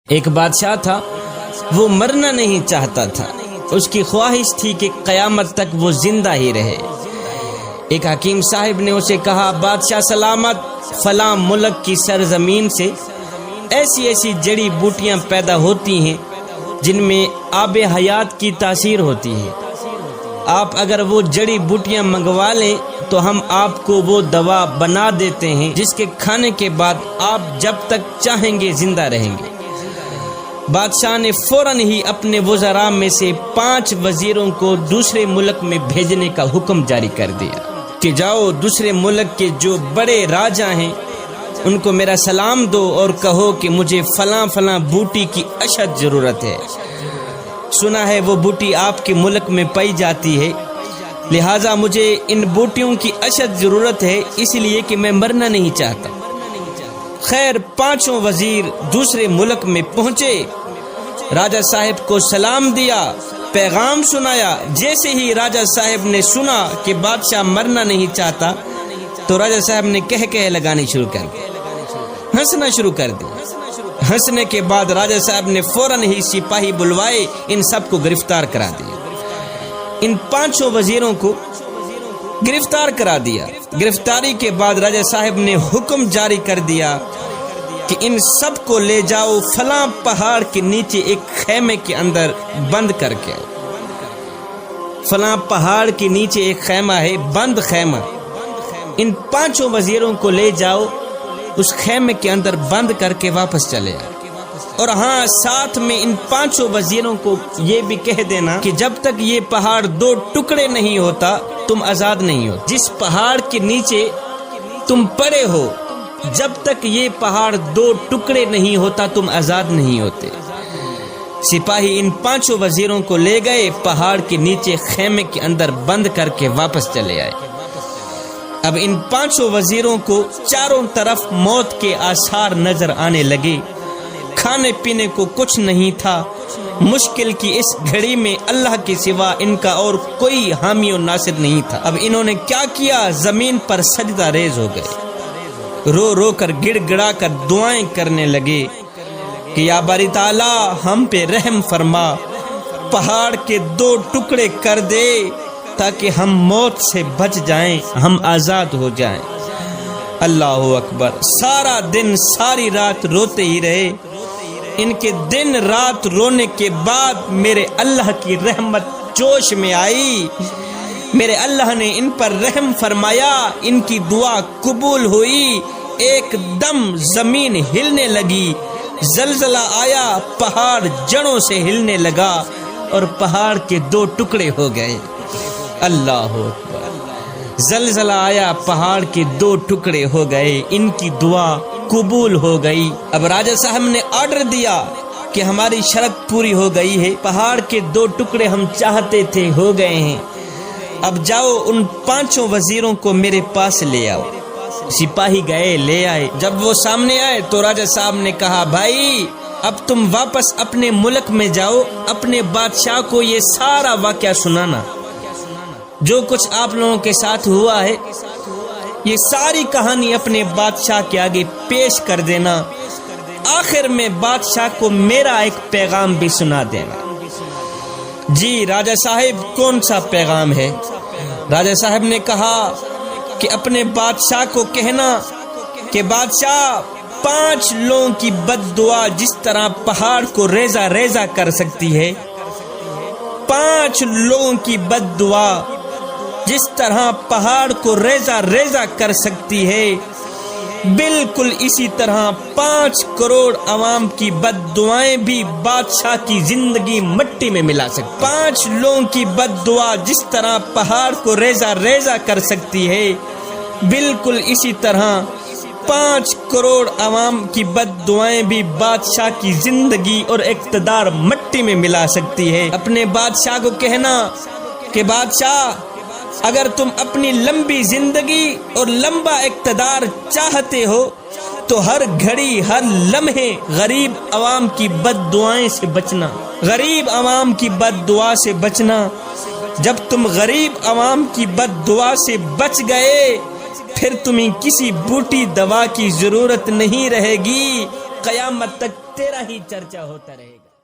ایک بادشاہ تھا، وہ مرنا نہیں چاہتا تھا، اس کی خواہش تھی کہ قیامت تک وہ زندہ ہی رہے۔ ایک حکیم صاحب نے اسے کہا، بادشاہ سلامت، فلاں ملک کی سرزمین سے ایسی ایسی جڑی بوٹیاں پیدا ہوتی ہیں جن میں آب حیات کی تاثیر ہوتی ہے، آپ اگر وہ جڑی بوٹیاں منگوا لیں تو ہم آپ کو وہ دوا بنا دیتے ہیں جس کے کھانے کے بعد آپ جب تک چاہیں گے زندہ رہیں گے۔ بادشاہ نے فوراً ہی اپنے وزراء میں سے 5 وزیروں کو دوسرے ملک میں بھیجنے کا حکم جاری کر دیا کہ جاؤ دوسرے ملک کے جو بڑے راجا ہیں ان کو میرا سلام دو اور کہو کہ مجھے فلاں فلاں بوٹی کی اشد ضرورت ہے، سنا ہے وہ بوٹی آپ کے ملک میں پائی جاتی ہے، لہٰذا مجھے ان بوٹیوں کی اشد ضرورت ہے، اس لیے کہ میں مرنا نہیں چاہتا۔ خیر 5 وزیر دوسرے ملک میں پہنچے، راجہ صاحب کو سلام دیا، پیغام سنایا۔ جیسے ہی راجہ صاحب نے سنا کہ بادشاہ مرنا نہیں چاہتا تو راجہ صاحب نے کہہ لگانی شروع کر دی، ہنسنا شروع کر دی۔ ہنسنے کے بعد راجہ صاحب نے فوراً ہی سپاہی بلوائے، ان سب کو گرفتار کرا دیا۔ ان 5 وزیروں کو گرفتار کرا دیا۔ گرفتاری کے بعد راجہ صاحب نے حکم جاری کر دیا کہ ان سب کو لے جاؤ فلاں پہاڑ کے نیچے ایک خیمے کے اندر بند کر کے۔ فلاں پہاڑ کے نیچے ایک خیمہ ہے، بند خیمہ، ان 5 وزیروں کو لے جاؤ، اس خیمے کے اندر بند کر کے واپس چلے آئے۔ اور ہاں ساتھ میں ان 5 وزیروں کو یہ بھی کہہ دینا کہ جب تک یہ پہاڑ 2 ٹکڑے نہیں ہوتا تم آزاد نہیں ہو۔ جس پہاڑ کے نیچے تم پڑے ہو جب تک یہ پہاڑ 2 ٹکڑے نہیں ہوتا تم آزاد نہیں ہوتے۔ سپاہی ان 5 وزیروں کو لے گئے، پہاڑ کے نیچے خیمے کے اندر بند کر کے واپس چلے آئے۔ اب ان 5 وزیروں کو چاروں طرف موت کے آثار نظر آنے لگے، کھانے پینے کو کچھ نہیں تھا۔ مشکل کی اس گھڑی میں اللہ کے سوا ان کا اور کوئی حامی و ناصر نہیں تھا۔ اب انہوں نے کیا کیا، زمین پر سجدہ ریز ہو گئے، رو رو کر گڑ گڑا کر دعائیں کرنے لگے کہ یا باری تعالیٰ ہم پہ رحم فرما، پہاڑ کے 2 ٹکڑے کر دے تاکہ ہم موت سے بچ جائیں، ہم آزاد ہو جائیں۔ اللہ اکبر۔ سارا دن ساری رات روتے ہی رہے۔ ان کے دن رات رونے کے بعد میرے اللہ کی رحمت جوش میں آئی، میرے اللہ نے ان پر رحم فرمایا، ان کی دعا قبول ہوئی۔ ایک دم زمین ہلنے لگی، زلزلہ آیا، پہاڑ جڑوں سے ہلنے لگا اور پہاڑ کے 2 ٹکڑے ہو گئے۔ اللہ اکبر۔ زلزلہ آیا، پہاڑ کے 2 ٹکڑے ہو گئے، ان کی دعا قبول ہو گئی۔ اب راجہ صاحب نے آرڈر دیا کہ ہماری شرط پوری ہو گئی ہے، پہاڑ کے 2 ٹکڑے ہم چاہتے تھے ہو گئے ہیں، اب جاؤ ان 5 وزیروں کو میرے پاس لے آؤ۔ سپاہی گئے، لے آئے۔ جب وہ سامنے آئے تو راجہ صاحب نے کہا، بھائی اب تم واپس اپنے ملک میں جاؤ، اپنے بادشاہ کو یہ سارا واقعہ سنانا، جو کچھ آپ لوگوں کے ساتھ ہوا ہے یہ ساری کہانی اپنے بادشاہ کے آگے پیش کر دینا، آخر میں بادشاہ کو میرا ایک پیغام بھی سنا دینا۔ جی راجہ صاحب کون سا پیغام ہے؟ راجہ صاحب نے کہا کہ اپنے بادشاہ کو کہنا کہ بادشاہ 5 لوگوں کی بد دعا جس طرح پہاڑ کو ریزہ ریزہ کر سکتی ہے، 5 لوگوں کی بد دعا جس طرح پہاڑ کو ریزہ ریزہ کر سکتی ہے، بالکل اسی طرح 5 کروڑ عوام کی بد دعائیں بھی بادشاہ کی زندگی مٹی میں ملا سکتی۔ 5 لوگوں کی بد دعا جس طرح پہاڑ کو ریزہ ریزہ کر سکتی ہے، بالکل اسی طرح 5 کروڑ عوام کی بد دعائیں بھی بادشاہ کی زندگی اور اقتدار مٹی میں ملا سکتی ہے۔ اپنے بادشاہ کو کہنا کہ بادشاہ اگر تم اپنی لمبی زندگی اور لمبا اقتدار چاہتے ہو تو ہر گھڑی ہر لمحے غریب عوام کی بد دعائیں سے بچنا، غریب عوام کی بد دعا سے بچنا۔ جب تم غریب عوام کی بد دعا سے بچ گئے پھر تمہیں کسی بوٹی دوا کی ضرورت نہیں رہے گی، قیامت تک تیرا ہی چرچا ہوتا رہے گا۔